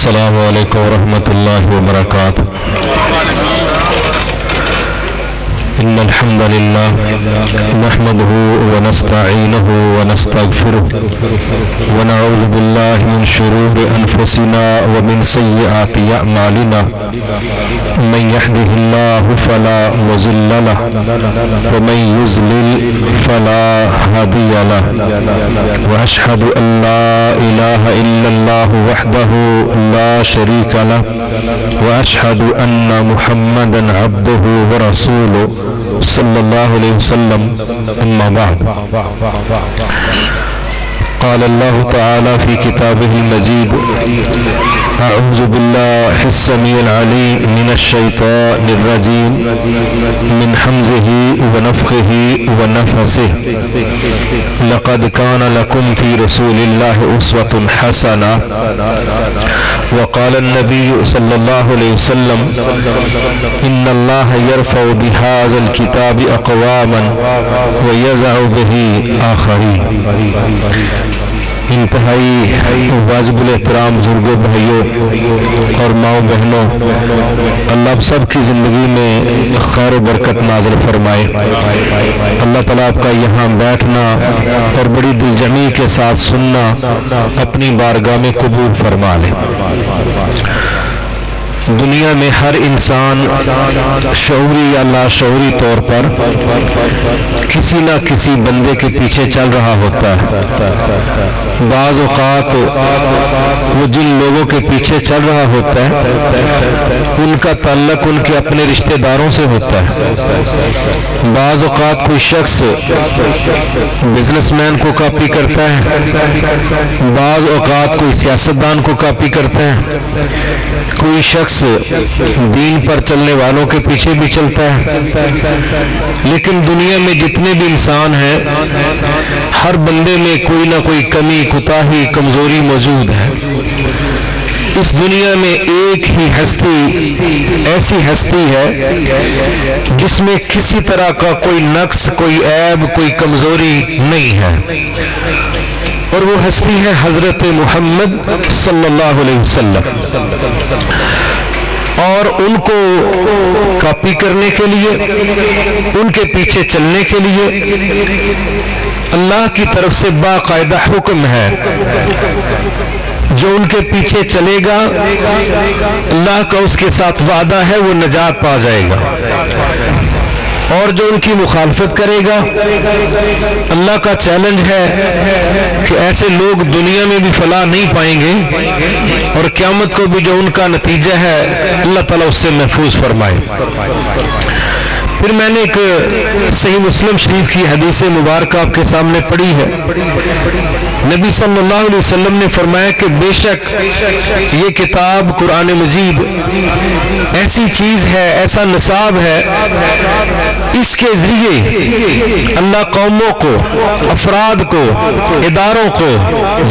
السلام علیکم ورحمۃ اللہ وبرکاتہ۔ ان الحمد للہ نحمده ونستعینه ونستغفره ونعوذ باللہ من شرور انفسنا ومن سیئات اعمالنا من يهده الله فلا مضل له ومن يضلل فلا هادي له واشهد ان لا اله الا الله وحده لا شريك له واشهد ان محمدا عبده ورسوله صلی اللہ علیہ وسلم۔ اما بعد، قال اللہ تعالی فی کتابہ المجید اعوذ باللہ السمیع العلیم من الشیطان الرجیم من حمزہ ونفخہ ونفثہ لقد کان لکم فی رسول اللہ اسوۃ حسنہ۔ وقال النبی صلی اللہ علیہ وسلم ان اللہ یرفع بہذا الکتاب اقواما ویضع بہ آخرین۔ انتہائی واجب الاحترام بزرگوں، بھائیوں اور ماؤں بہنوں، اللہ سب کی زندگی میں خیر و برکت نازل فرمائے۔ اللہ تعالیٰ آپ کا یہاں بیٹھنا اور بڑی دل جمعی کے ساتھ سننا اپنی بارگاہ میں قبول فرما لے۔ دنیا میں ہر انسان شعوری یا لاشعوری طور پر کسی نہ کسی بندے کے پیچھے چل رہا ہوتا ہے۔ بعض اوقات وہ جن لوگوں کے پیچھے چل رہا ہوتا ہے ان کا تعلق ان کے اپنے رشتہ داروں سے ہوتا ہے۔ بعض اوقات کوئی شخص بزنس مین کو کاپی کرتا ہے، بعض اوقات کوئی سیاستدان کو کاپی کرتا ہے، کوئی شخص دین پر چلنے والوں کے پیچھے بھی چلتا ہے۔ لیکن دنیا میں جتنے بھی انسان ہیں ہر بندے میں کوئی نہ کوئی کمی، کوتاہی، کمزوری موجود ہے۔ اس دنیا میں ایک ہی ہستی ایسی ہستی ہے جس میں کسی طرح کا کوئی نقص، کوئی عیب، کوئی کمزوری نہیں ہے، اور وہ ہستی ہے حضرت محمد صلی اللہ علیہ وسلم۔ اور ان کو کاپی کرنے کے لیے، ان کے پیچھے چلنے کے لیے اللہ کی طرف سے باقاعدہ حکم ہے۔ جو ان کے پیچھے چلے گا اللہ کا اس کے ساتھ وعدہ ہے وہ نجات پا جائے گا، اور جو ان کی مخالفت کرے گا اللہ کا چیلنج ہے کہ ایسے لوگ دنیا میں بھی فلاح نہیں پائیں گے، اور قیامت کو بھی جو ان کا نتیجہ ہے اللہ تعالیٰ اس سے محفوظ فرمائے۔ پھر میں نے ایک صحیح مسلم شریف کی حدیث مبارکہ آپ کے سامنے پڑھی ہے۔ نبی صلی اللہ علیہ وسلم نے فرمایا کہ بے شک یہ کتاب قرآن مجید ایسی چیز ہے، ایسا نصاب ہے، اس کے ذریعے اللہ قوموں کو، افراد کو، اداروں کو،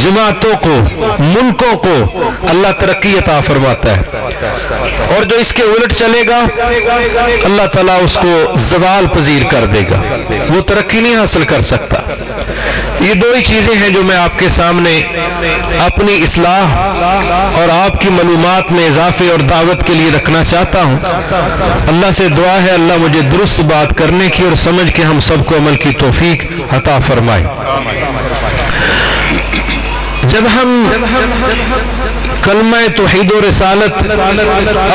جماعتوں کو، ملکوں کو اللہ ترقی عطا فرماتا ہے، اور جو اس کے الٹ چلے گا اللہ تعالیٰ اس کو زوال پذیر کر دے گا، وہ ترقی نہیں حاصل کر سکتا۔ یہ دو ہی چیزیں ہیں جو میں آپ کے سامنے اپنی اصلاح اور آپ کی معلومات میں اضافے اور دعوت کے لیے رکھنا چاہتا ہوں۔ اللہ سے دعا ہے اللہ مجھے درست بات کرنے کی اور سمجھ کے ہم سب کو عمل کی توفیق عطا فرمائے۔ جب ہم کلمہ توحید و رسالت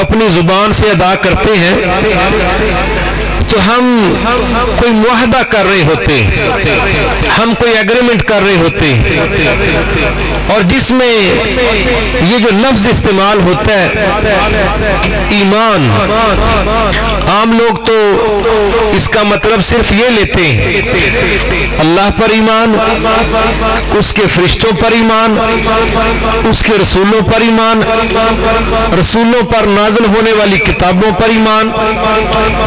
اپنی زبان سے ادا کرتے ہیں تو ہم کوئی معاہدہ کر رہے ہوتے ہیں، ہم کوئی ایگریمنٹ کر رہے ہوتے ہیں، اور جس میں یہ جو لفظ استعمال ہوتا ہے ایمان، عام لوگ تو اس کا مطلب صرف یہ لیتے ہیں اللہ پر ایمان، اس کے فرشتوں پر ایمان، اس کے رسولوں پر ایمان، رسولوں پر نازل ہونے والی کتابوں پر ایمان،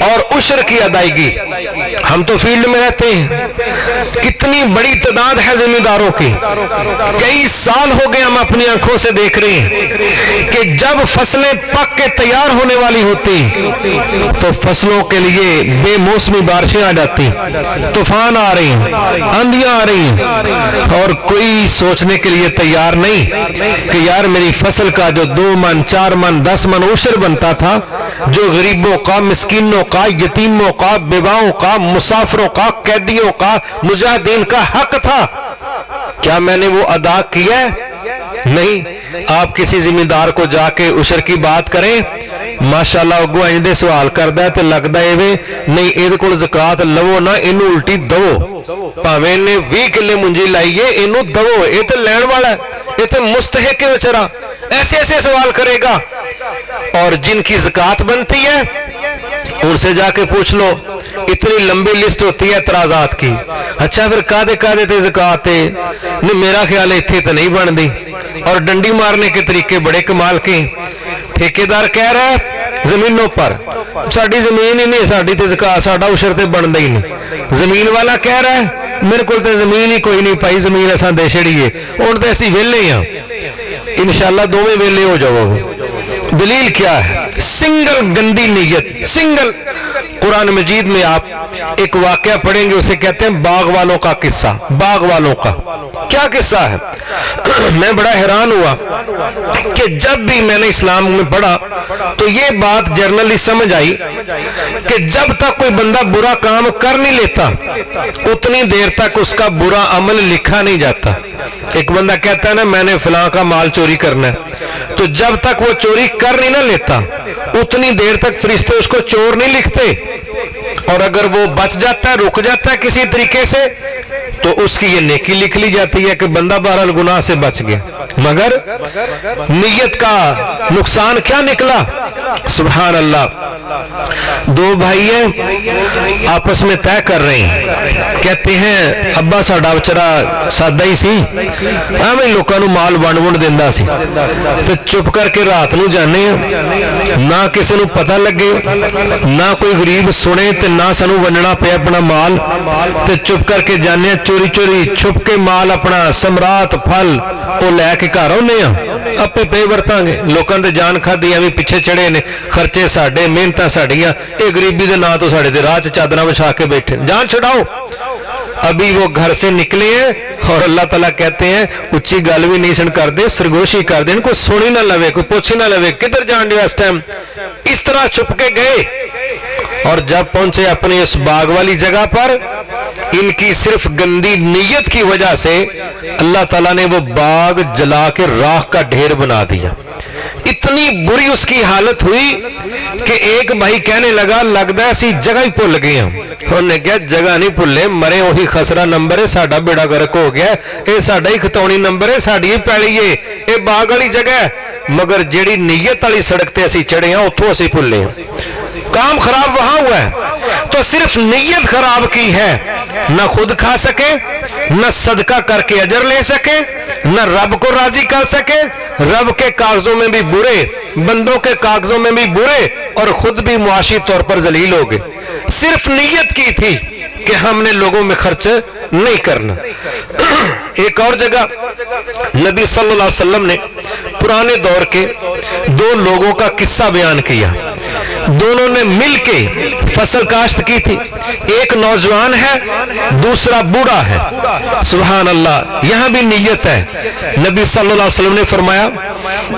اور عشر کی ادائیگی. ہم تو فیلڈ میں رہتے ہیں, کتنی بڑی تعداد ہے زمینداروں کی. کئی سال ہو گئے ہم اپنی آنکھوں سے دیکھ رہے ہیں کہ جب فصلیں پک کے تیار ہونے والی ہوتی تو فصلوں کے لیے بے موسمی بارشیں آ جاتی, طوفان آ رہی ہیں, آندھیاں آ رہی ہیں, اور کوئی سوچنے کے لیے تیار نہیں کہ یار میری فصل کا جو 2 من 4 من 10 من عشر بنتا تھا, جو غریبوں کا, مسکینوں کا, یتیموں کا, بیواؤں کا, مسافروں کا, قیدیوں کا, مجاہدین کا حق تھا, کیا میں نے وہ ادا کیا ہے؟ نہیں. آپ کسی زمیندار کو جا کے عشر کی بات کریں, ماشاءاللہ اگو انجدے سوال کردہ ہے تو لگتا ہے نہیں ایدھ کول زکاة لو نہ انہوں الٹی دو, پاویں نے 20 کلے منجی لائیے انہوں دو, یہ تو لین والا ہے, یہ تو مستحق ہے بیچارہ. ایسے ایسے سوال کرے گا. اور جن کی زکاة بنتی ہے ان سے جا کے پوچھ لو, اتنی لمبی لسٹ ہوتی ہے اعتراضات کی. اچھا پھر کادے تے زکاة ہے, نہیں میرا خیال ہے اتنے تو نہیں بن دی. اور ڈنڈی مارنے کے طریقے بڑے کمال کے. ٹھیکیدار کہہ رہا ہے زمینوں پر ساڑی زمین ہی نہیں, ساڑی تے زکاة ساڑا عشر تے بن دی نہیں. زمین والا کہہ رہا ہے میرے کو تے زمین ہی کوئی نہیں پائی, زمین ایسا دے چھڑیے, اور تے ایسی ویلے ہیں. انشاءاللہ دوویں ویلے ہو جاؤ گے. دلیل کیا ہے؟ سنگل گندی نیت, سنگل. قرآن مجید میں آپ ایک واقعہ پڑھیں گے, اسے کہتے ہیں باغ والوں کا قصہ. باغ والوں کا کیا قصہ ہے؟ میں بڑا حیران ہوا کہ جب بھی میں نے اسلام میں پڑھا تو یہ بات جرنلی سمجھ آئی کہ جب تک کوئی بندہ برا کام کر نہیں لیتا اتنی دیر تک اس کا برا عمل لکھا نہیں جاتا. ایک بندہ کہتا ہے نا میں نے فلاں کا مال چوری کرنا ہے, تو جب تک وہ چوری کر نہیں نہ لیتا اتنی دیر تک فرشتے اس کو چور نہیں لکھتے. اور اگر وہ بچ جاتا ہے, رک جاتا ہے کسی طریقے سے, تو اس کی یہ نیکی لکھ لی جاتی ہے کہ بندہ بہرحال گناہ سے بچ گیا. مگر نیت کا نقصان کیا نکلا؟ سبحان اللہ. دو بھائی ہیں آپس میں طے کر رہے ہیں, کہتے ہیں ابا ساڈا بچڑا سادہ ہی سی, ہمیں لوکاں نو مال ونڈ ونڈ دیندا سی, تے چپ کر کے رات نو جانے ہیں, نہ کسی نو پتہ لگے, نہ کوئی غریب سنے, تے نہ سانو ونڈنا پے اپنا مال, تے چپ کر کے جانے ہیں چوری چوری چھپ کے مال اپنا سمرات پھل وہ لے کے گھر آنے ہیں, اپے پے ورتاں گے. لوکاں تے جان کھادی بھی پیچھے چڑھے نے, خرچے ساڈے, محنتاں ساڈیاں, اے غریبی دے نا تو ساڈے دے راہ چادراں بچھا کے بیٹھے, جان چھڑاؤ. ابھی وہ گھر سے نکلے ہیں اور اللہ تعالیٰ کہتے ہیں اچھی گل بھی نہیں سن کر دے, سرگوشی کر دیں, کوئی سنی نہ لوے, کوئی پوچھ نہ لوے کدھر جان دیا اس ٹائم. اس طرح چھپ کے گئے اور جب پہنچے اپنی اس باغ والی جگہ پر, ان کی صرف گندی نیت کی وجہ سے اللہ تعالیٰ نے وہ باغ جلا کے راکھ کا ڈھیر بنا دیا. اتنی بری اس کی حالت ہوئی کہ ایک بھائی کہنے لگا لگتا ہے اسی جگہ ہی بھول گئے ہیں. انہوں نے کہا جگہ نہیں بھولے, مرے وہی خسرا نمبر ہے, ساڈا بیڑا گرک ہو گیا, اے ساڈا ہی کھتونی نمبر ہے, ساڈی ہی پیڑی ہے, اے باغ والی جگہ ہے, مگر جیڑی نیت والی سڑک تے اسی چڑھے ہیں اتھوں اسی بھولے ہیں. کام خراب وہاں ہوا ہے. تو صرف نیت خراب کی ہے, نہ خود کھا سکے, نہ صدقہ کر کے اجر لے سکے, نہ رب کو راضی کر سکے, رب کے کاغذوں میں بھی برے, بندوں کے کاغذوں میں بھی برے, اور خود بھی معاشی طور پر ذلیل ہو گئے. صرف نیت کی تھی کہ ہم نے لوگوں میں خرچ نہیں کرنا. ایک اور جگہ نبی صلی اللہ علیہ وسلم نے پرانے دور کے دو لوگوں کا قصہ بیان کیا. دونوں نے مل کے فصل کاشت کی تھی, ایک نوجوان ہے دوسرا بوڑھا ہے. سبحان اللہ. یہاں بھی نیت ہے. نبی صلی اللہ علیہ وسلم نے فرمایا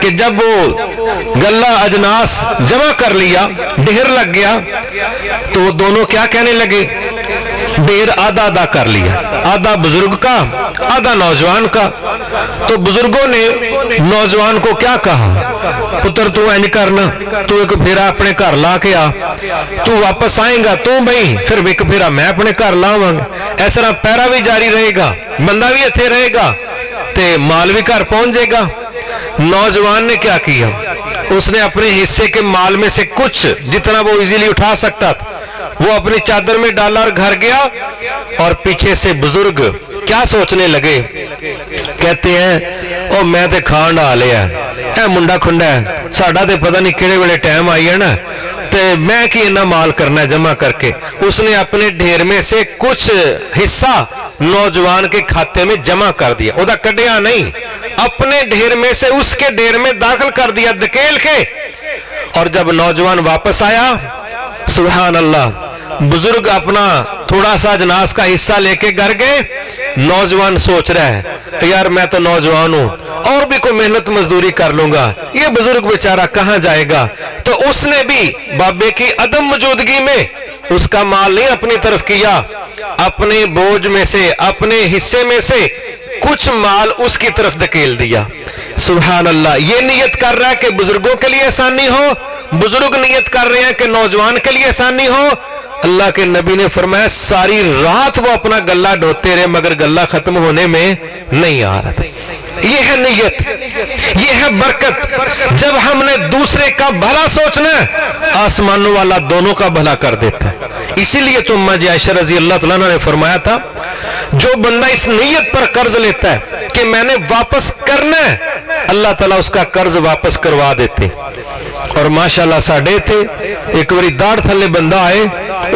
کہ جب وہ غلہ اجناس جمع کر لیا, ڈھیر لگ گیا, تو وہ دونوں کیا کہنے لگے, ڈھیر آدھا آدھا کر لیا, آدھا بزرگ کا آدھا نوجوان کا. تو بزرگوں نے نوجوان کو کیا کہا, پتر تو اینج کرنا, تو ایک پھیرا اپنے گھر لا کے آ, تو واپس آئیں گا تو بھئی, پھر ایک پھیرا میں اپنے گھر لاواں گا. اس طرح پیرا بھی جاری رہے گا, بندہ بھی اتھے رہے گا, تے مال بھی گھر پہنچ جائے گا. نوجوان نے کیا کیا, اس نے اپنے حصے کے مال میں سے کچھ جتنا وہ ایزیلی اٹھا سکتا تھا وہ اپنی چادر میں ڈالا اور گھر گیا. اور پیچھے سے بزرگ کیا سوچنے لگے, کہتے ہیں او میں تے کھان ڈال لیا, اے منڈا کھنڈا ہے, ساڈا تے پتہ نہیں کہڑے ویلے ٹائم آئی ہے نا, تے میں کہ نہ مال کرنا ہے جمع کر کے. اس نے اپنے ڈھیر میں سے کچھ حصہ نوجوان کے کھاتے میں جمع کر دیا. وہ کڈیا نہیں, اپنے ڈھیر میں سے اس کے ڈھیر میں داخل کر دیا دھکیل کے. اور جب نوجوان واپس آیا, سبحان اللہ, بزرگ اپنا تھوڑا سا جناز کا حصہ لے کے گھر گئے. نوجوان سوچ رہا ہے یار میں تو نوجوان ہوں اور بھی کوئی محنت مزدوری کر لوں گا, یہ بزرگ بیچارہ کہاں جائے گا. تو اس نے بھی بابے کی عدم موجودگی میں اس کا مال نہیں اپنی طرف کیا, اپنے بوجھ میں سے اپنے حصے میں سے کچھ مال اس کی طرف دھکیل دیا. سبحان اللہ. یہ نیت کر رہا ہے کہ بزرگوں کے لیے آسانی ہو, بزرگ نیت کر رہے ہیں کہ نوجوان کے لیے آسانی ہو. اللہ کے نبی نے فرمایا ساری رات وہ اپنا گلہ ڈھوتے رہے مگر گلہ ختم ہونے میں نہیں آ رہا تھا. یہ ہے نیت, یہ ہے برکت. جب ہم نے دوسرے کا بھلا سوچنا ہے, آسمانوں والا دونوں کا بھلا کر دیتا ہے. اسی لیے تو اماں عائشہ رضی اللہ تعالیٰ نے فرمایا تھا جو بندہ اس نیت پر قرض لیتا ہے کہ میں نے واپس کرنا ہے, اللہ تعالیٰ اس کا قرض واپس کروا دیتے. اور ماشاءاللہ ساڑھے تھے ایک باری داڑھ تھلے بندہ آئے,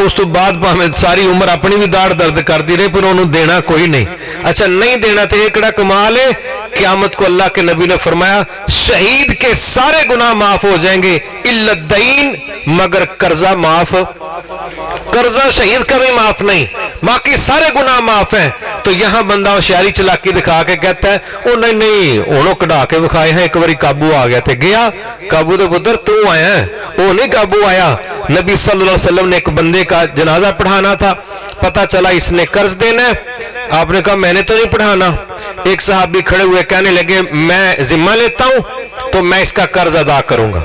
اس تو بعد ساری عمر اپنی بھی داڑھ درد کر دی رہے پر انہوں دینا کوئی نہیں. اچھا نہیں دینا تو ایکڑا کمال ہے, قیامت کو اللہ کے نبی نے فرمایا شہید کے سارے گناہ معاف ہو جائیں گے الا الدین, مگر قرضہ معاف, قرضہ شہید کا بھی معاف نہیں, باقی سارے گناہ معاف ہیں. تو یہاں بندہ ہوشیاری چلاکی دکھا کے کہتا ہے او نہیں نہیں انہوں کڑا کے بکھائے ہیں, ایک باری قابو آ گیا تھے, گیا قابو تو پتر تو آیا ہے, وہ نہیں قابو آیا. نبی صلی اللہ علیہ وسلم نے ایک بندے کا جنازہ پڑھانا تھا, پتا چلا اس نے قرض دینا ہے. آپ نے کہا میں نے تو نہیں پڑھانا. ایک صحابی کھڑے ہوئے کہنے لگے میں ذمہ لیتا ہوں تو میں اس کا قرض ادا کروں گا.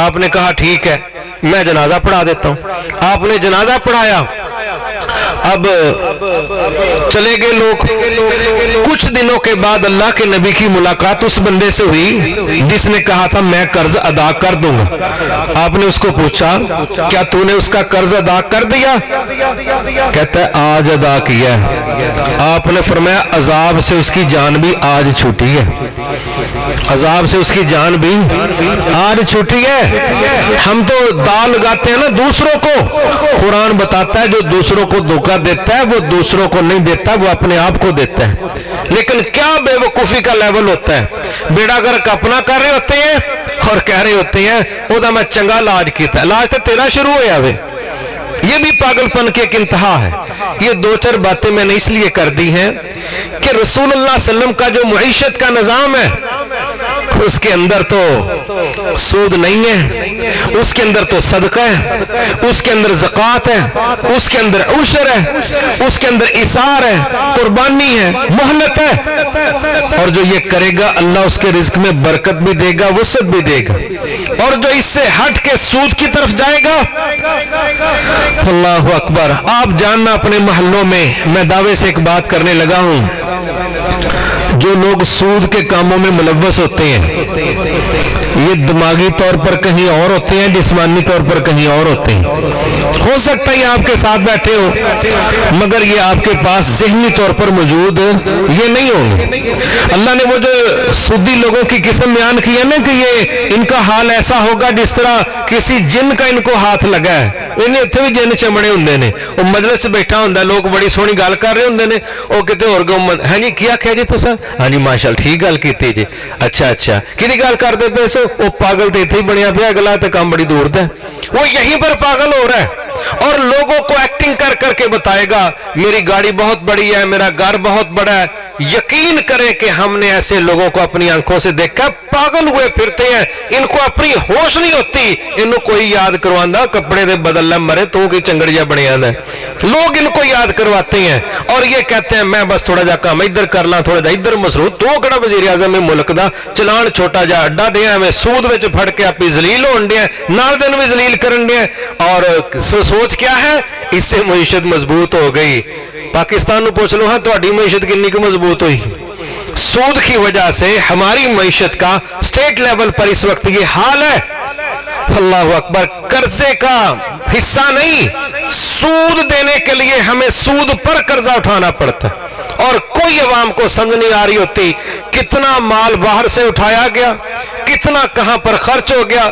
آپ نے کہا ٹھیک ہے میں جنازہ پڑھا دیتا ہوں. آپ نے جنازہ پڑھایا, اب چلے گئے لوگ. کچھ دنوں کے بعد اللہ کے نبی کی ملاقات اس بندے سے ہوئی جس نے کہا تھا میں قرض ادا کر دوں گا. آپ نے اس کو پوچھا کیا تو نے اس کا قرض ادا کر دیا؟ کہتا ہے آج ادا کیا ہے. آپ نے فرمایا عذاب سے اس کی جان بھی آج چھوٹی ہے, عذاب سے اس کی جان بھی آج چھوٹی ہے. ہم تو دال لگاتے ہیں نا دوسروں کو, قرآن بتاتا ہے جو دوسروں کو دھوکہ دیتا ہے وہ دوسروں کو نہیں دیتا, وہ اپنے آپ کو دیتا ہے. لیکن کیا بے وقوفی کا لیول ہوتا ہے, بیڑا گرک اپنا کر رہے ہوتے ہیں اور کہہ رہے ہوتے ہیں وہ دا میں چنگا علاج کیتا ہے, علاج تو تیرا شروع ہویا وے. یہ بھی پاگل پن کی ایک انتہا ہے. یہ دو چار باتیں میں نے اس لیے کر دی ہیں کہ رسول اللہ صلی اللہ علیہ وسلم کا جو معیشت کا نظام ہے اس کے اندر تو سود نہیں ہے, اس کے اندر تو صدقہ ہے, اس کے اندر زکوٰۃ ہے, اس کے اندر عشر ہے, اس کے اندر اثار ہے, قربانی ہے, مہلت ہے. اور جو یہ کرے گا اللہ اس کے رزق میں برکت بھی دے گا, وسعت بھی دے گا. اور جو اس سے ہٹ کے سود کی طرف جائے گا, اللہ اکبر. آپ جاننا اپنے محلوں میں دعوے سے ایک بات کرنے لگا ہوں, جو لوگ سود کے کاموں میں ملوث ہوتے ہیں یہ دماغی طور پر کہیں اور ہوتے ہیں, جسمانی طور پر کہیں اور ہوتے ہیں. ہو سکتا ہے یہ آپ کے ساتھ بیٹھے ہو مگر یہ آپ کے پاس ذہنی طور پر موجود یہ نہیں ہوں گے. اللہ نے وہ جو سودی لوگوں کی قسم بیان کی ہے نا کہ یہ ان کا حال ایسا ہوگا جس طرح کسی جن کا ان کو ہاتھ لگا ہے. انہیں اتنے بھی جن چمڑے ہوں نے, وہ مجلس سے بیٹھا ہوں, لوگ بڑی سونی گل کر رہے ہوں نے, وہ کہتے اور ہاں جی کیا کہہ جی تو سر, ہاں جی ماشاء اللہ ٹھیک گل کی جی, اچھا اچھا کدی گل کرتے پے سو, وہ پاگل تو اتنے ہی بنیا پیا, اگلا تو کام بڑی دور ہے. وہ یہیں پر پاگل ہو رہا ہے اور لوگوں کو ایکٹنگ کر کر کے بتائے گا میری گاڑی بہت بڑی ہے, میرا گھر بہت بڑا ہے. یقین کرے کہ ہم نے ایسے لوگوں کو اپنی آنکھوں سے دیکھا, پاگل ہوئے پھرتے ہیں, ان کو اپنی ہوش نہیں ہوتی. انہوں کوئی یاد کروانا کپڑے دے بدل مرے تو کی چنگڑیا بنے آدھا, لوگ ان کو یاد کرواتے ہیں اور یہ کہتے ہیں میں بس تھوڑا جا کام ادھر کر لاں, تھوڑا جا ادھر مصروف, تو کڑا وزیر اعظم میں ملک دا چلان چھوٹا جا اڈا دیا میں سود وچ پھڑ کے اپنی ذلیل ہون دیا, نال دن بھی ذلیل کرن دیا. اور سوچ کیا ہے, اس سے معیشت مضبوط ہو گئی. پاکستان نو پوچھ لو ہاں تہاڈی معیشت کنی کو مضبوط ہوئی. سود کی وجہ سے ہماری معیشت کا اسٹیٹ لیول پر اس وقت یہ حال ہے. اللہ اکبر. قرضے کا حصہ نہیں, سود دینے کے لیے ہمیں سود پر قرضہ اٹھانا پڑتا ہے اور کوئی عوام کو سمجھ نہیں آ رہی ہوتی کتنا مال باہر سے اٹھایا گیا, کتنا کہاں پر خرچ ہو گیا.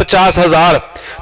50,000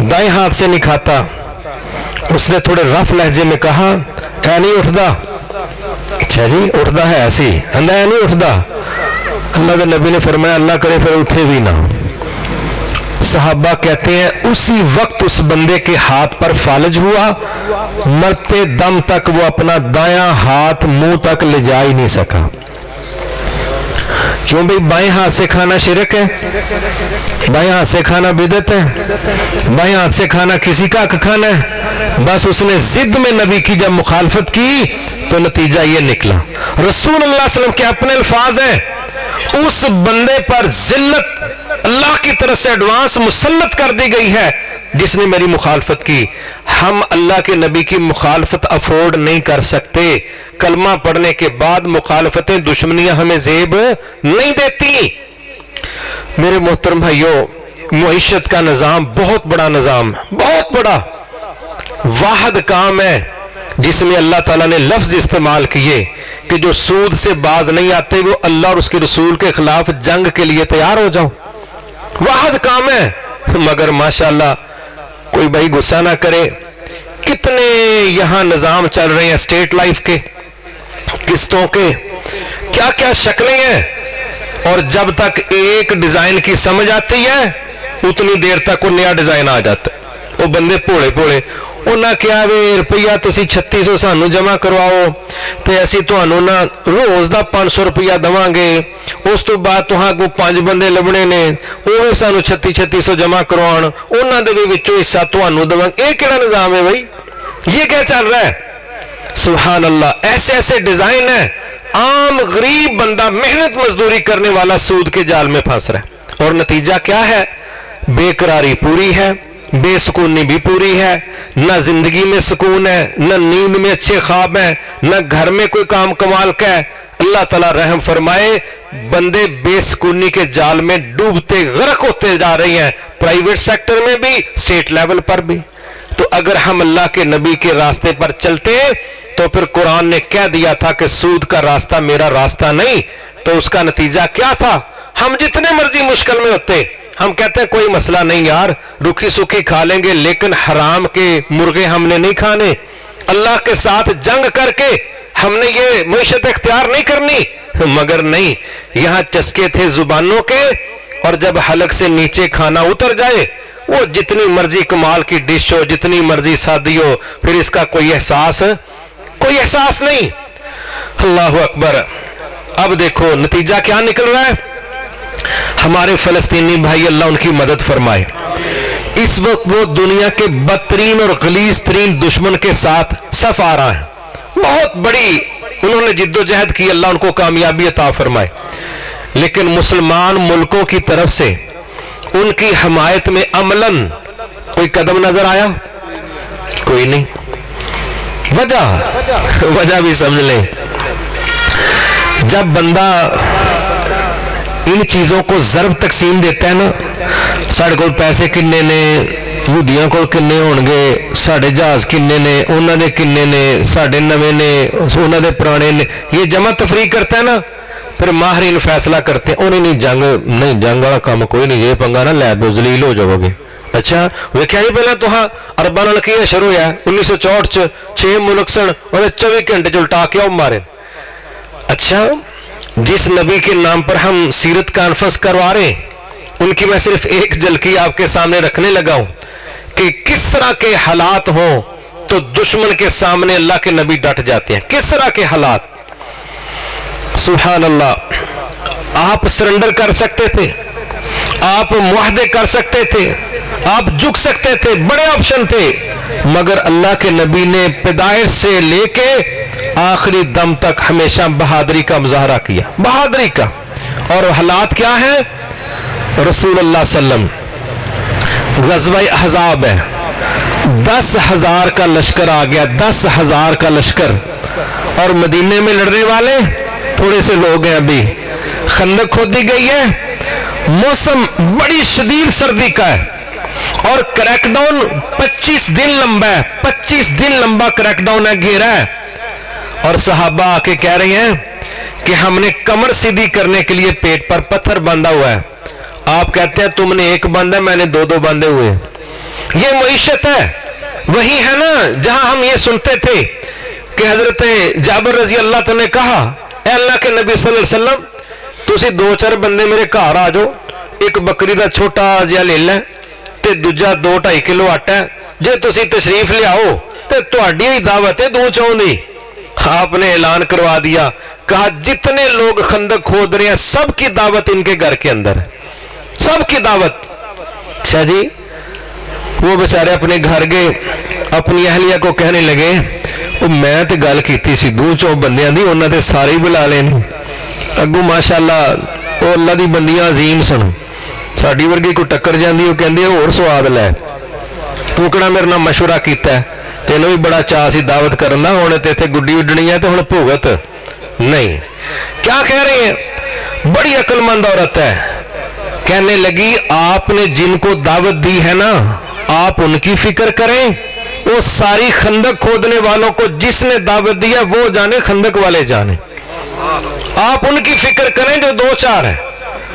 دائیں ہاتھ سے نہیں کھاتا. اس نے تھوڑے رف لہجے میں کہا اے نہیں اٹھدا. اچھا جی اٹھدا ہے ایسی اندھا ہے نہیں اٹھدا. اللہ کے نبی نے فرمایا اللہ کرے پھر اٹھے بھی نہ. صحابہ کہتے ہیں اسی وقت اس بندے کے ہاتھ پر فالج ہوا, مرتے دم تک وہ اپنا دایاں ہاتھ منہ تک لے جا ہی نہیں سکا. کیوں بھئی بائیں ہاتھ سے کھانا شرک ہے, بائیں ہاتھ سے کھانا بدعت ہے, بائیں ہاتھ سے کھانا کسی کا کھانا ہے. بس اس نے ضد میں نبی کی جب مخالفت کی تو نتیجہ یہ نکلا. رسول اللہ صلی اللہ علیہ وسلم کے اپنے الفاظ ہیں, اس بندے پر ذلت اللہ کی طرف سے ایڈوانس مسلط کر دی گئی ہے جس نے میری مخالفت کی. ہم اللہ کے نبی کی مخالفت افورڈ نہیں کر سکتے. کلمہ پڑھنے کے بعد مخالفتیں دشمنیاں ہمیں زیب نہیں دیتی. میرے محترم بھائیوں, معیشت کا نظام بہت بڑا نظام, بہت بڑا واحد کام ہے جس میں اللہ تعالیٰ نے لفظ استعمال کیے کہ جو سود سے باز نہیں آتے وہ اللہ اور اس کے رسول کے خلاف جنگ کے لیے تیار ہو جاؤ. واحد کام ہے. مگر ماشاءاللہ کوئی بھائی غصہ نہ کرے, کتنے یہاں نظام چل رہے ہیں اسٹیٹ لائف کے, قسطوں کے, کیا کیا شکلیں ہیں, اور جب تک ایک ڈیزائن کی سمجھ آتی ہے اتنی دیر تک وہ نیا ڈیزائن آ جاتا ہے. وہ بندے پوڑے پوڑے انہاں کیا وے روپیہ تسی 3600 سانو جمع کرواؤ تے اسی تانوں نا روز دا 500 روپیہ دواں گے, اس تو بعد تہاں کو 5 بندے لبنے نے وہ بھی سانو 3600 جمع کرواؤن, انہاں دے وچوں حصہ تانوں دواں. اے کیڑا نظام ہے بھائی, یہ کیا چل رہا ہے؟ سبحان اللہ, ایسے ایسے ڈیزائن ہیں. عام غریب بندہ محنت مزدوری کرنے والا سود کے جال میں پھنس رہا ہے, اور نتیجہ کیا ہے؟ بے قراری پوری ہے, بے سکونی بھی پوری ہے, نہ زندگی میں سکون ہے, نہ نیند میں اچھے خواب ہیں, نہ گھر میں کوئی کام کمال کا ہے. اللہ تعالیٰ رحم فرمائے, بندے بے سکونی کے جال میں ڈوبتے غرق ہوتے جا رہی ہیں, پرائیویٹ سیکٹر میں بھی, اسٹیٹ لیول پر بھی. تو اگر ہم اللہ کے نبی کے راستے پر چلتے تو پھر قرآن نے کہہ دیا تھا کہ سود کا راستہ میرا راستہ نہیں, تو اس کا نتیجہ کیا تھا؟ ہم جتنے مرضی مشکل میں ہوتے ہم کہتے ہیں کوئی مسئلہ نہیں یار, رکھی سکھی کھا لیں گے, لیکن حرام کے مرغے ہم نے نہیں کھانے. اللہ کے ساتھ جنگ کر کے ہم نے یہ معیشت اختیار نہیں کرنی. مگر نہیں, یہاں چسکے تھے زبانوں کے, اور جب حلق سے نیچے کھانا اتر جائے وہ جتنی مرضی کمال کی ڈش ہو, جتنی مرضی سادی ہو, پھر اس کا کوئی احساس نہیں. اللہ اکبر. اب دیکھو نتیجہ کیا نکل رہا ہے. ہمارے فلسطینی بھائی اللہ ان کی مدد فرمائے, اس وقت وہ دنیا کے بدترین اور غلیظ ترین دشمن کے ساتھ صف آ رہا ہے. بہت بڑی انہوں نے جد و جہد کی, اللہ ان کو کامیابی عطا فرمائے. لیکن مسلمان ملکوں کی طرف سے ان کی حمایت میں عملاً کوئی قدم نظر آیا؟ کوئی نہیں. وجہ بھی سمجھ لیں. جب بندہ ان چیزوں کو ضرب تقسیم دیتا ہے نا, ساڑھے کو پیسے کنے نے, یہودیاں کو کنے ہون گے, ساڑھے جہاز کنے نے, انہوں نے کنے نے, ساڑھے نوے نے, انہوں نے پرانے نے, یہ جمع تفریق کرتا ہے نا, پھر ماہرین فیصلہ کرتے ہیں انہیں جنگ والا کام کوئی نہیں, یہ پنگا نہ لے دو, ذلیل ہو جاؤ گے. اچھا وہ کیا ہی پہلے تو ہاں ارباں نال کی شروع ہوا 1964 6 ملک سن اور 24 گھنٹے چلٹا کے مارے. اچھا جس نبی کے نام پر ہم سیرت کانفرنس کروا رہے ہیں ان کی میں صرف ایک جھلکی آپ کے سامنے رکھنے لگا ہوں کہ کس طرح کے حالات ہوں تو دشمن کے سامنے اللہ کے نبی ڈٹ جاتے ہیں. کس طرح کے حالات, سبحان اللہ. آپ سرنڈر کر سکتے تھے, آپ معاہدے کر سکتے تھے, آپ جھک سکتے تھے, بڑے آپشن تھے, مگر اللہ کے نبی نے پیدائش سے لے کے آخری دم تک ہمیشہ بہادری کا مظاہرہ کیا, بہادری کا. اور حالات کیا ہیں؟ رسول اللہ صلی اللہ علیہ وسلم غزوہ احزاب ہے, 10,000 کا لشکر آ گیا, 10,000 کا لشکر, اور مدینے میں لڑنے والے تھوڑے سے لوگ ہیں. ابھی خندق کھودی گئی ہے, موسم بڑی شدید سردی کا ہے, اور کریک ڈاؤن 25 دن لمبا ہے, 25 دن لمبا کریک ڈاؤن ہے, گھیرا ہے. اور صحابہ آ کے کہہ رہی ہیں کہ ہم نے کمر سیدھی کرنے کے لیے پیٹ پر پتھر باندھا ہوا ہے. آپ کہتے ہیں تم نے ایک باندھا, میں نے 2 باندھے ہوئے. یہ معیشت ہے. وہی ہے نا جہاں ہم یہ سنتے تھے کہ حضرت جابر رضی اللہ تعالیٰ نے کہا اے اللہ کے نبی صلی اللہ علیہ وسلم تسی 2-4 بندے میرے گھر آ جاؤ, ایک بکری دا چھوٹا جہا لے لیں تے دوجا 2-2.5 کلو آٹا ہے, جے تسی تشریف لے آؤ تے تہاڈی ہی دعوت ہے 2 چوں دی. آپ نے اعلان کروا دیا, کہا جتنے لوگ خندق کھود رہے ہیں سب کی دعوت ان کے گھر کے اندر ہے, سب کی دعوت. اچھا جی, وہ بیچارے اپنے گھر گئے, اپنی اہلیہ کو کہنے لگے میں تے گل کیتی سی 2-4 بندیاں دی, انہاں تے سارے ہی بلا لے نے. اگوں ماشاءاللہ وہ اللہ دی بندیاں عظیم سن, ساڈی ورگی کوئی ٹکر جاندی وہ کہندے ہور سواد لے, تو کہنا میرے نال مشورہ کیتا ہے, تینوں بھی بڑا چاہ سی دعوت کرنا, ہن تے ایتھے گڈی اڈنی ہے تے ہن بھوگت نہیں. کیا کہہ رہے ہیں؟ بڑی عقل مند عورت ہے. کہنے لگی آپ نے جن کو دعوت دی ہے نا آپ ان کی فکر کریں, وہ ساری خندق کھودنے والوں کو جس نے دعوت دی ہے وہ جانے, خندق والے جانے. آپ ان کی فکر کریں جو 2-4 ہیں.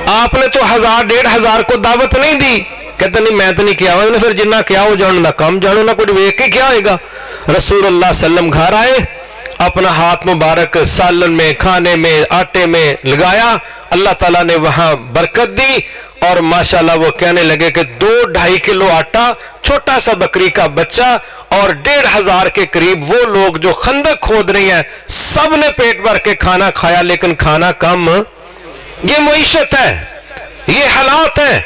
آپ نے تو 1000-1500 کو دعوت نہیں دی. کہتے نہیں میں تو نہیں کیا, انہوں نے پھر جنہ کیا ہو جانو نہ کم جانو نہ کچھ ویک کے کیا ہوئے گا. رسول اللہ صلی اللہ علیہ وسلم گھر آئے, اپنا ہاتھ مبارک سالن میں, کھانے میں, آٹے میں لگایا, اللہ تعالیٰ نے وہاں برکت دی, اور ماشاءاللہ وہ کہنے لگے کہ 2-2.5 کلو آٹا, چھوٹا سا بکری کا بچہ اور 1500 کے قریب وہ لوگ جو خندق کھود رہے ہیں سب نے پیٹ بھر کے کھانا کھایا, لیکن کھانا کم. یہ معیشت ہے, یہ حالات ہیں.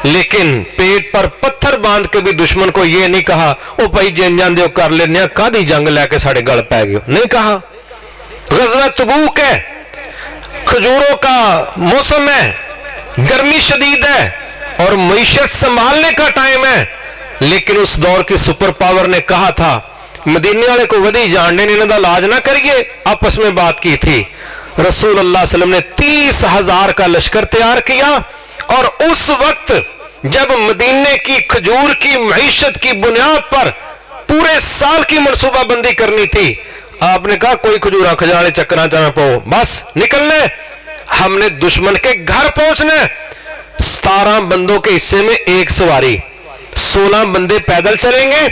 لیکن پیٹ پر پتھر باندھ کے بھی دشمن کو یہ نہیں کہا او بھائی جن جان دیو کر لینے کادی جنگ لے کے ساڑے گل پہ گئے, نہیں کہا. غزوہ تبوک ہے, کھجوروں کا موسم ہے, گرمی شدید ہے اور معیشت سنبھالنے کا ٹائم ہے, لیکن اس دور کی سپر پاور نے کہا تھا مدینے والے کو ودی جاننے انہوں نے علاج نہ کریے. آپس میں بات کی تھی. رسول اللہ صلی اللہ علیہ وسلم نے 30,000 کا لشکر تیار کیا, اور اس وقت جب مدینے کی کھجور کی معیشت کی بنیاد پر پورے سال کی منصوبہ بندی کرنی تھی, آپ نے کہا کوئی کھجوراں کھجانے چکراں چانا پاؤ, بس نکلنے, ہم نے دشمن کے گھر پہنچنے. 17 بندوں کے حصے میں ایک سواری, 16 بندے پیدل چلیں گے,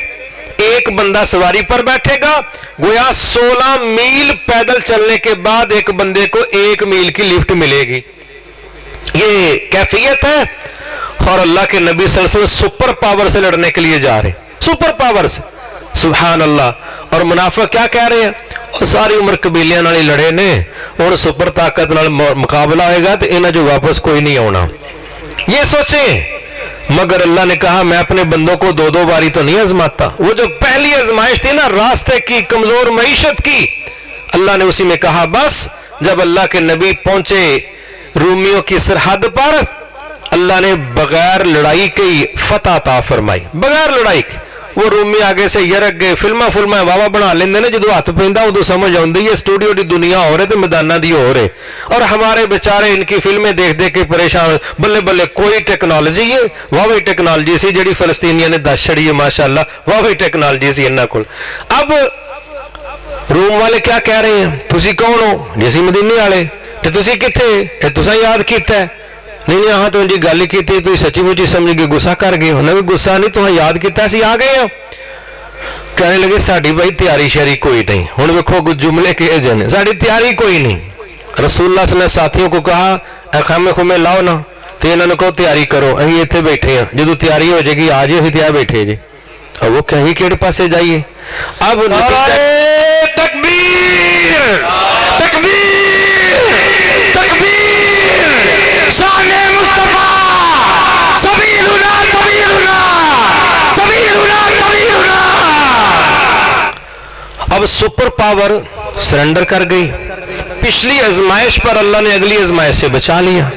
ایک بندہ سواری پر بیٹھے گا. گویا 16 میل پیدل چلنے کے بعد ایک بندے کو 1 میل کی لفٹ ملے گی. یہ کیفیت ہے. اور اللہ کے نبی صلی اللہ علیہ وسلم سپر پاور سے لڑنے کے لیے جا رہے, سپر پاور سے, سبحان اللہ. اور منافق کیا کہہ رہے ہیں, اور ساری عمر قبیلیاں نال ہی لڑے نے, اور سپر طاقت نال مقابلہ ہوئے گا تو انہاں جو واپس کوئی نہیں آنا. یہ سوچیں. مگر اللہ نے کہا میں اپنے بندوں کو 2 باری تو نہیں آزماتا. وہ جو پہلی آزمائش تھی نا راستے کی, کمزور معیشت کی, اللہ نے اسی میں کہا بس. جب اللہ کے نبی پہنچے رومیوں کی سرحد پر, اللہ نے بغیر لڑائی کی فتح عطا فرمائی, بغیر لڑائی کی. وہ رومی آگے سے یرک گئے, فلمہ واوا بنا لیندے نے, جدو ہاتھ پیندا ادو سمجھ آؤندی یہ اسٹوڈیو دی دنیا ہو رہے تے میداناں دی ہو رہے, اور ہمارے بیچارے ان کی فلمیں دیکھ دیکھ کے پریشان. بلے بلے کوئی ٹیکنالوجی ہے, واہ ٹیکنالوجی سی جڑی فلسطینیاں نے دس چھڑی ہے ماشاءاللہ, واہ ٹیکنالوجی سی انہاں کول. اب روم والے کیا کہہ رہے ہیں, تسی کون ہو, جیسی مدینے والے, تے تسی کتھے, تے تساں یاد کیتا ہے, نہیں ہاں تو جی گل کی تھی, تو سچی مچی سمجھ کے غصہ کر گئے. انہیں بھی غصہ نہیں, تو یاد کیتا اسی آ گئے ہیں. کہنے لگے ساڑی بھائی تیاری شیاری کوئی نہیں. ہن ویکھو کچھ جملے کہے جانے, ساڑی تیاری کوئی نہیں. رسول اللہ صلی اللہ علیہ وسلم ساتھیوں کو کہا اے خامے خمے لاؤ نا, تو انہوں نے کہو تیاری کرو, اہیں ایتھے بیٹھے ہیں, جدو تیاری ہو جائے گی آ جائے تیار بیٹھے جی. اب وہ کہیں کیڑے پاسے جائیے. اب تکبیر تکبیر تکبیر, شان مصطفیٰ, سبیلنا سبیلنا سبیلنا سبیلنا. اب سپر پاور سرنڈر کر گئی. پچھلی ازمائش پر اللہ نے اگلی ازمائش سے بچا لیا.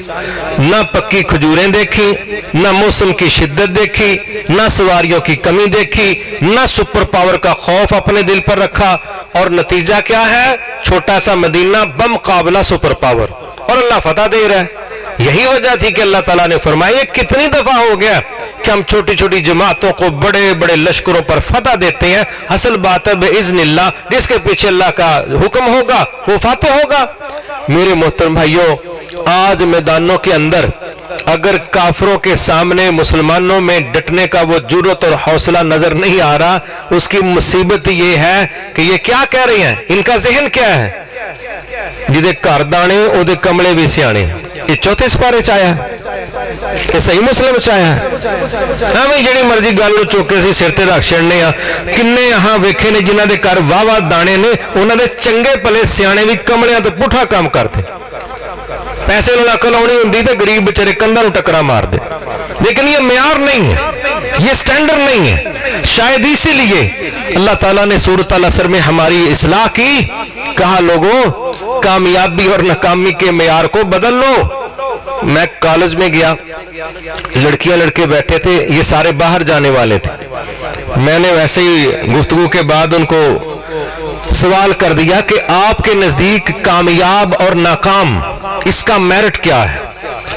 نہ پکی کھجوریں دیکھی, نہ موسم کی شدت دیکھی, نہ سواریوں کی کمی دیکھی, نہ سپر پاور کا خوف اپنے دل پر رکھا. اور نتیجہ کیا ہے, چھوٹا سا مدینہ بمقابلہ سپر پاور, اور اللہ فتح دے رہا ہے. یہی وجہ تھی کہ اللہ تعالیٰ نے فرمایا کتنی دفعہ ہو گیا کہ ہم چھوٹی چھوٹی جماعتوں کو بڑے بڑے لشکروں پر فتح دیتے ہیں. اصل بات ہے باذن اللہ, جس کے پیچھے اللہ کا حکم ہوگا وہ فاتح ہوگا. میرے محترم بھائیوں, آج میدانوں کے اندر اگر کافروں کے سامنے مسلمانوں میں ڈٹنے کا وہ جرأت اور حوصلہ نظر نہیں آ رہا، اس کی مصیبت یہ ہے کہ یہ کیا کہہ رہے ہیں، ان کا ذہن کیا ہے؟ جدے گھر دانے اودے کملے بھی سیانے. یہ چوتھے سپارے چایا ہے، یہ صحیح مسلم چایا ہے. ہمیں جڑی مرضی گل نو چوکے سی سر تے رکھ چھڑنے آ. کنے یہاں ویکھے نے جنہاں دے گھر واہ واہ دانے نے، انہاں دے چنگے پلے سیانے بھی کملیاں تے پٹھا کام کرتے. پیسے نال عقل ہونی ہوندی تے غریب بیچارے کندھاں نوں ٹکرا مار دے. لیکن یہ معیار نہیں ہے، یہ سٹینڈرڈ نہیں ہے. شاید اسی لیے اللہ تعالیٰ نے سورۃ العصر میں ہماری اصلاح کی، کہا لوگوں کامیابی اور ناکامی کے معیار کو بدل لو. میں کالج میں گیا، لڑکیاں لڑکے بیٹھے تھے، یہ سارے باہر جانے والے تھے. میں نے ویسے ہی گفتگو کے بعد ان کو سوال کر دیا کہ آپ کے نزدیک کامیاب اور ناکام اس کا میرٹ کیا ہے؟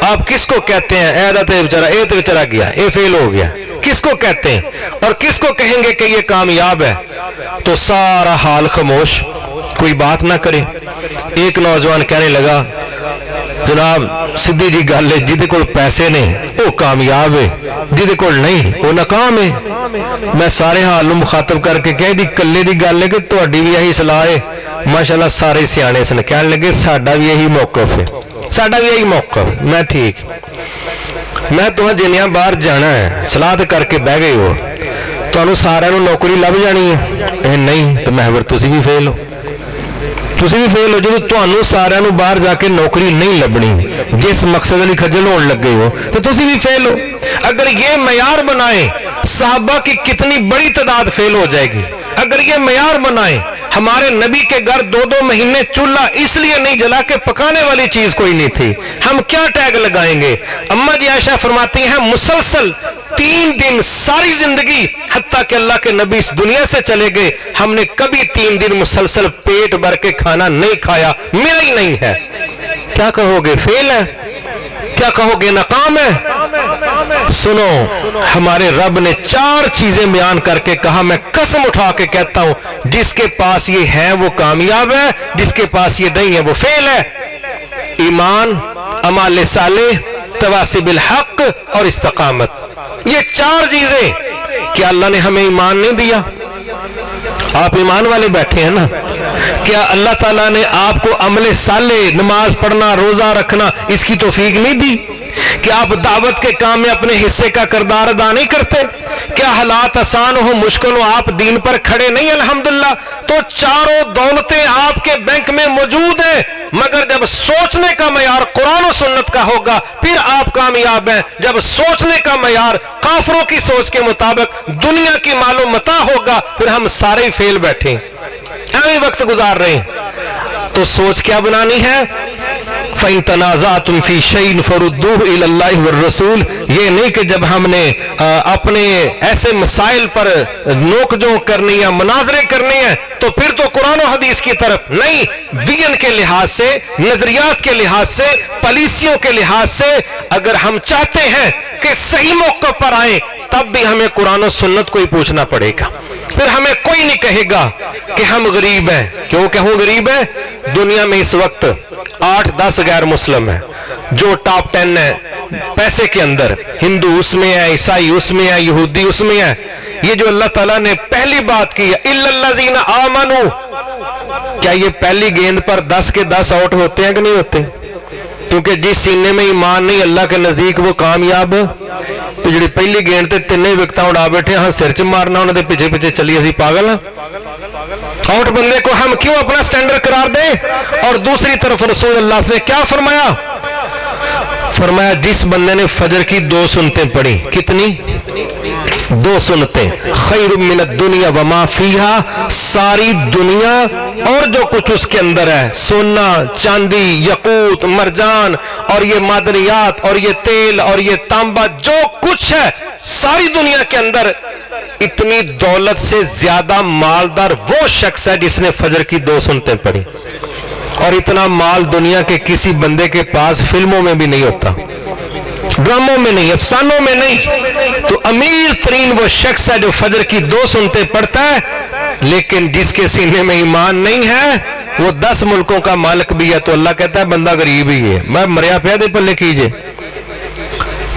آپ کس کو کہتے ہیں؟ اے تو بیچارہ گیا، اے فیل ہو گیا، کس کو کہتے ہیں؟ اور کس کو کہیں گے کہ یہ کامیاب ہے؟ تو سارا حال خاموش، کوئی بات نہ کرے. ایک نوجوان کہنے لگا جناب سیدھی جی گل ہے، جہدے کول پیسے نے وہ کامیاب ہے، جہدے کول نہیں وہ ناکام ہے. میں سارے حال نوں مخاطب کر کے کہہ دی کلے دی گل ہے کہ تہاڈی بھی یہی صلاح ہے؟ ماشاءاللہ سارے سیانے سن کہنے لگے ساڈا بھی یہی موقف ہے، ساڈا بھی یہی موقف. میں ٹھیک، میں تمہیں جنیاں باہر جانا ہے، صلاح کر کے بہ گئے ہو، تمہیں سارے نوکری لب جانی ہے. نہیں تو میں تسی بھی فیل ہو، تسی بھی فیل ہو. جب تمہیں سارے باہر جا کے نوکری نہیں لبنی، جس مقصد ਲਈ خجل ہونے لگے ہو تو تسی بھی فیل ہو. اگر یہ معیار بنائیں صحابہ کی کتنی بڑی تعداد فیل ہو جائے گی. اگر یہ معیار بنائیں ہمارے نبی کے گھر 2 مہینے چولہا اس لیے نہیں جلا کہ پکانے والی چیز کوئی نہیں تھی، ہم کیا ٹیگ لگائیں گے؟ اماں جی عائشہ فرماتی ہیں مسلسل 3 دن ساری زندگی حتیٰ کہ اللہ کے نبی اس دنیا سے چلے گئے، ہم نے کبھی 3 دن مسلسل پیٹ بھر کے کھانا نہیں کھایا، ملا ہی نہیں ہے. کیا کہو گے؟ فیل ہے؟ کیا کہو گے؟ ناکام ہے؟ سنو، ہمارے رب نے 4 چیزیں بیان کر کے کہا، میں قسم اٹھا کے کہتا ہوں جس کے پاس یہ ہے وہ کامیاب ہے، جس کے پاس یہ نہیں ہے وہ فیل ہے. ایمان، اعمال صالح، تواصی بالحق اور استقامت. یہ 4 چیزیں. کیا اللہ نے ہمیں ایمان نہیں دیا؟ آپ ایمان والے بیٹھے ہیں نا. کیا اللہ تعالیٰ نے آپ کو عمل صالح، نماز پڑھنا، روزہ رکھنا اس کی توفیق نہیں دی؟ کیا آپ دعوت کے کام میں اپنے حصے کا کردار ادا نہیں کرتے؟ کیا حالات آسان ہو مشکل ہو آپ دین پر کھڑے نہیں؟ الحمدللہ. تو 4 دولتیں آپ کے بینک میں موجود ہیں، مگر جب سوچنے کا معیار قرآن و سنت کا ہوگا پھر آپ کامیاب ہیں. جب سوچنے کا معیار کافروں کی سوچ کے مطابق دنیا کی مال و متاع ہوگا پھر ہم سارے فیل بیٹھے ایویں وقت گزار رہے ہیں. تو سوچ کیا بنانی ہے؟ فَإِن تَنَازَعْتُمْ فِي شَيْءٍ فَرُدُّوهُ إِلَى اللَّهِ وَالرَّسُولِ. یہ نہیں کہ جب ہم نے اپنے ایسے مسائل پر نوک جھونک کرنی ہے، مناظرے کرنے ہیں تو پھر تو قرآن و حدیث کی طرف نہیں. ویژن کے لحاظ سے، نظریات کے لحاظ سے، پالیسیوں کے لحاظ سے اگر ہم چاہتے ہیں کہ صحیح موقع پر آئیں تب بھی ہمیں قرآن و سنت کو ہی پوچھنا پڑے گا. پھر ہمیں کوئی نہیں کہے گا کہ ہم غریب ہیں. کیوں کہوں غریب ہیں؟ دنیا میں اس وقت 8-10 غیر مسلم ہیں جو ٹاپ 10 ہیں پیسے کے اندر. ہندو اس میں ہے، عیسائی اس میں ہے، یہودی اس میں ہے. یہ جو اللہ تعالیٰ نے پہلی بات کی ہے اِلَّا الَّذِينَ آمَنُوا، کیا یہ پہلی گیند پر 10 کے 10 آؤٹ ہوتے ہیں کہ نہیں ہوتے؟ کیونکہ جس سینے میں ایمان نہیں اللہ کے نزدیک وہ کامیاب. تو جڑی پہلی گیند تے 3 وکٹاں اڑا بیٹھے ہاں سر چ مارنا انہوں دے پیچھے پیچھے چلی اسی پاگل ہاں. آؤٹ بندے کو ہم کیوں اپنا سٹینڈرڈ قرار دیں؟ اور دوسری طرف رسول اللہ نے کیا فرمایا؟ فرمایا جس بندے نے فجر کی 2 سنتیں پڑھی. کتنی؟ 2 سنتیں. خیر من الدنیا وما فیہا، ساری دنیا اور جو کچھ اس کے اندر ہے، سونا، چاندی، یاقوت، مرجان اور یہ معدنیات اور یہ تیل اور یہ تانبا، جو کچھ ہے ساری دنیا کے اندر، اتنی دولت سے زیادہ مالدار وہ شخص ہے جس نے فجر کی 2 سنتیں پڑھی. اور اتنا مال دنیا کے کسی بندے کے پاس فلموں میں بھی نہیں ہوتا، ڈراموں میں نہیں، افسانوں میں نہیں. تو امیر ترین وہ شخص ہے جو فجر کی 2 سنتیں پڑھتا ہے، لیکن جس کے سینے میں ایمان نہیں ہے وہ 10 ملکوں کا مالک بھی ہے تو اللہ کہتا ہے بندہ غریب ہی ہے. میں مریا پیا دے پلے کیجئے.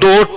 2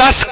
10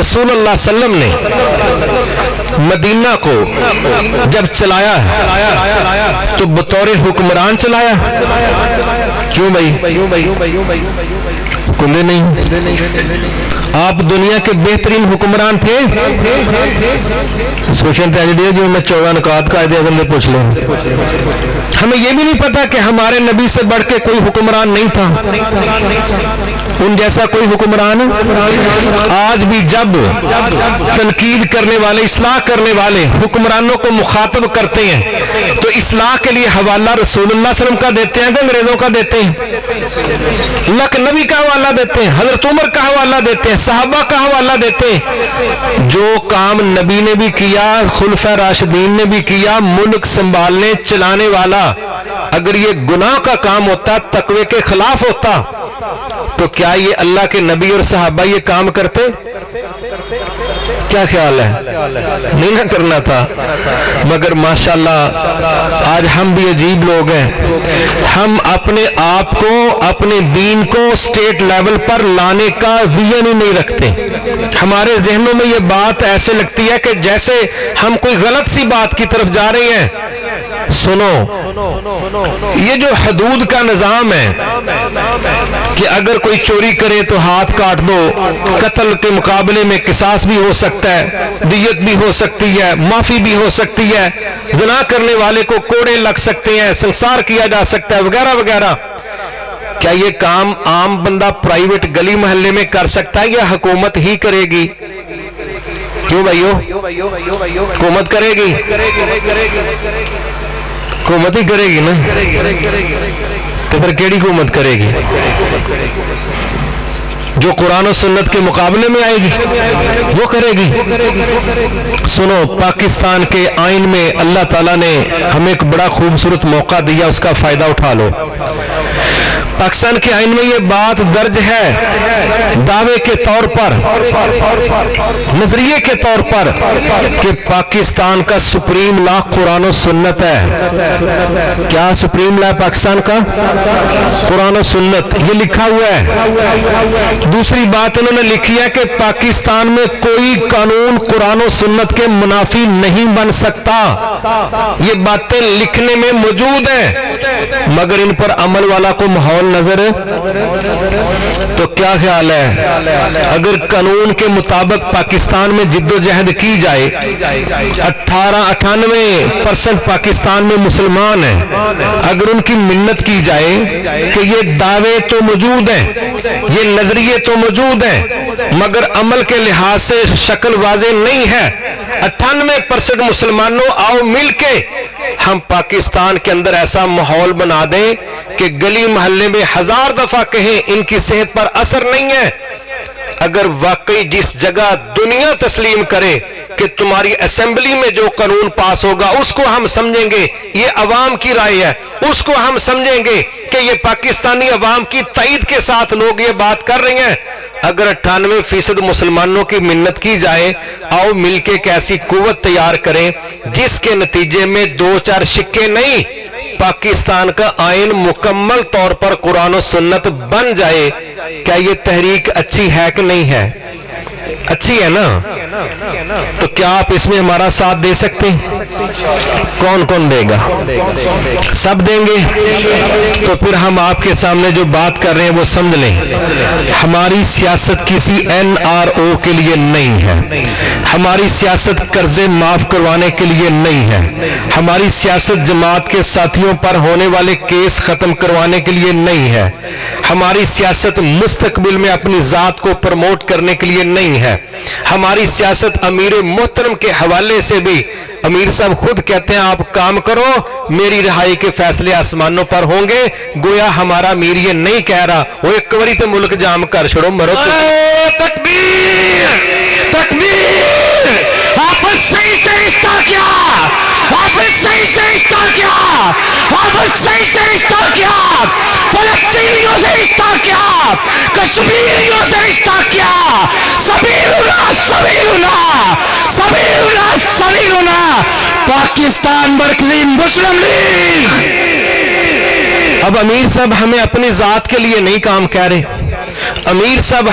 رسول اللہ صلی اللہ علیہ وسلم نے مدینہ کو جب چلایا تو بطور حکمران چلایا؟ کیوں بھائی؟ کندے نہیں؟ آپ دنیا کے بہترین حکمران تھے؟ سوچیں تھے جو میں 14 نکات قائد اعظم نے پوچھ لیں. ہمیں یہ بھی نہیں پتا کہ ہمارے نبی سے بڑھ کے کوئی حکمران نہیں تھا، ان جیسا کوئی حکمران. آج بھی جب تنقید کرنے والے، اصلاح کرنے والے حکمرانوں کو مخاطب کرتے ہیں تو اصلاح کے لیے حوالہ رسول اللہ صلی اللہ علیہ وسلم کا دیتے ہیں کہ انگریزوں کا دیتے ہیں؟ اللہ کے نبی کا حوالہ دیتے ہیں، حضرت عمر کا حوالہ دیتے ہیں، صحابہ کا حوالہ دیتے ہیں. جو کام نبی نے بھی کیا، خلفائے راشدین نے بھی کیا، ملک سنبھالنے چلانے والا، اگر یہ گناہ کا کام ہوتا، تقوی کے خلاف ہوتا، تو کیا یہ اللہ کے نبی اور صحابہ یہ کام کرتے؟ کیا خیال ہے؟ نہیں نہ کرنا تھا. مگر ماشاءاللہ آج ہم بھی عجیب لوگ ہیں، ہم اپنے آپ کو، اپنے دین کو اسٹیٹ لیول پر لانے کا ویژن ہی نہیں رکھتے. ہمارے ذہنوں میں یہ بات ایسے لگتی ہے کہ جیسے ہم کوئی غلط سی بات کی طرف جا رہے ہیں. سنو، یہ جو حدود کا نظام ہے کہ اگر کوئی چوری کرے تو ہاتھ کاٹ دو، قتل کے مقابلے میں قصاص بھی ہو سکتا ہے، دیت بھی ہو سکتی ہے، معافی بھی ہو سکتی ہے، زنا کرنے والے کو کوڑے لگ سکتے ہیں، سنسار کیا جا سکتا ہے، وغیرہ وغیرہ. کیا یہ کام عام بندہ پرائیویٹ گلی محلے میں کر سکتا ہے یا حکومت ہی کرے گی؟ کیوں بھائیو؟ حکومت کرے گی؟ حکومت ہی کرے گی نا. تو پھر کیڑی حکومت کرے گی؟ جو قرآن و سنت کے مقابلے میں آئے گی وہ کرے گی. سنو، پاکستان کے آئین میں اللہ تعالیٰ نے ہمیں ایک بڑا خوبصورت موقع دیا، اس کا فائدہ اٹھا لو. پاکستان کے آئین میں یہ بات درج ہے دعوے کے طور پر، نظریے کے طور پر، کہ پاکستان کا سپریم لا قرآن و سنت ہے. کیا سپریم لا پاکستان کا؟ قرآن و سنت، یہ لکھا ہوا ہے. دوسری بات انہوں نے لکھی ہے کہ پاکستان میں کوئی قانون قرآن و سنت کے منافی نہیں بن سکتا. یہ باتیں لکھنے میں موجود ہیں، مگر ان پر عمل والا کو ماحول نظر. تو کیا خیال ہے اگر قانون کے مطابق پاکستان میں جد و جہد کی جائے، 98% پاکستان میں مسلمان ہیں، اگر ان کی منت کی جائے کہ یہ دعوے تو موجود ہیں، یہ نظریے تو موجود ہیں، مگر عمل کے لحاظ سے شکل واضح نہیں ہے، 98% مسلمانوں آؤ مل کے ہم پاکستان کے اندر ایسا ماحول بنا دیں کہ گلی محلے میں 1000 دفعہ کہیں ان کی صحت پر اثر نہیں ہے. اگر واقعی جس جگہ دنیا تسلیم کرے کہ تمہاری اسمبلی میں جو قانون پاس ہوگا اس کو ہم سمجھیں گے یہ عوام کی رائے ہے، اس کو ہم سمجھیں گے کہ یہ پاکستانی عوام کی تائید کے ساتھ لوگ یہ بات کر رہے ہیں. اگر 98% مسلمانوں کی منت کی جائے، آؤ مل کے ایک ایسی قوت تیار کریں جس کے نتیجے میں 2-4 شکے نہیں، پاکستان کا آئین مکمل طور پر قرآن و سنت بن جائے. کیا یہ تحریک اچھی ہے کہ نہیں ہے؟ اچھی ہے نا. تو کیا آپ اس میں ہمارا ساتھ دے سکتے ہیں؟ کون کون دے گا؟ سب دیں گے. تو پھر ہم آپ کے سامنے جو بات کر رہے ہیں وہ سمجھ لیں. ہماری سیاست کسی NRO کے لیے نہیں ہے، ہماری سیاست قرضے معاف کروانے کے لیے نہیں ہے، ہماری سیاست جماعت کے ساتھیوں پر ہونے والے کیس ختم کروانے کے لیے نہیں ہے، ہماری سیاست مستقبل میں اپنی ذات کو پروموٹ کرنے کے لیے نہیں ہے. ہماری سیاست امیر محترم کے حوالے سے بھی امیر صاحب خود کہتے ہیں آپ کام کرو، میری رہائی کے فیصلے آسمانوں پر ہوں گے. گویا ہمارا امیر یہ نہیں کہہ رہا وہ ایک کوری تے ملک جام کر چھوڑو مرو. تکبیر تکبیر. حافظ صحیح سے رشتہ کیا، حافظ صحیح سے رشتہ کیا، حافظ صحیح سے رشتہ کیا، فلسطینیوں سے رشتہ کیا، کشمیریوں سے رشتہ کیا. سبیلنا سبیلنا سبیلنا سبیلنا پاکستان مرکزی مسلم لیگ. اب امیر صاحب ہمیں اپنی ذات کے لیے نہیں کام کہہ رہے، امیر صاحب